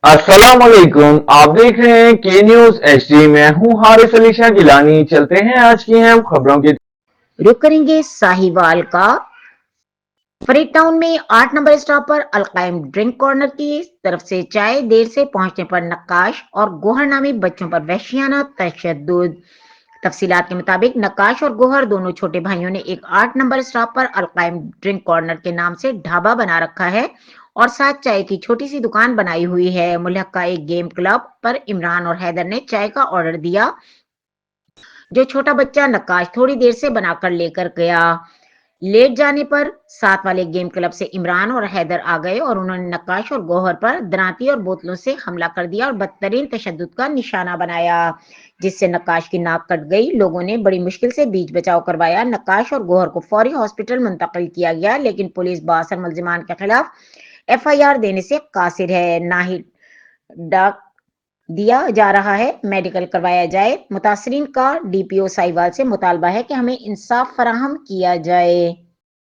अस्सलाम वालेकुम। आप देख रहे हैं के न्यूज एचडी। मैं हूं हारिस अली शाह गिलानी। चलते हैं आज की अहम खबरों की। रुक करेंगे साहिवाल का। फरीद टाउन में 8 नंबर स्टॉप पर अलकायम ड्रिंक कॉर्नर की तरफ से चाय देर से पहुंचने पर नक्काश और गोहर नामी बच्चों पर वहशियाना तशद्दुद। तफसीलात के मुताबिक नक्काश और गोहर दोनों छोटे भाइयों ने एक 8 नंबर स्टॉप पर अलकायम ड्रिंक कॉर्नर के नाम से ढाबा बना रखा है और साथ चाय की छोटी सी दुकान बनाई हुई है। मुल्हका एक गेम क्लब पर इमरान और हैदर ने चाय का ऑर्डर दिया, जो छोटा बच्चा नक्काश थोड़ी देर से बनाकर लेकर गया। लेट जाने पर साथ वाले गेम क्लब से इमरान और हैदर आ गए और उन्होंने नक्काश और गौहर पर दराती और बोतलों से हमला कर दिया और बदतरीन तशद्दुद का निशाना बनाया, जिससे नक्काश की नाक कट गई। लोगों ने बड़ी मुश्किल से बीच बचाव करवाया। नक्काश और गौहर को फौरी हॉस्पिटल मुंतकिल किया गया, लेकिन पुलिस बासर मुलजिमान के खिलाफ FIR देने से कासिर है। ना ही डाक दिया जा रहा है मेडिकल करवाया जाए। मुतासरीन का DPO साहिवाल से मुतालबा है कि हमें इंसाफ फराहम किया जाए।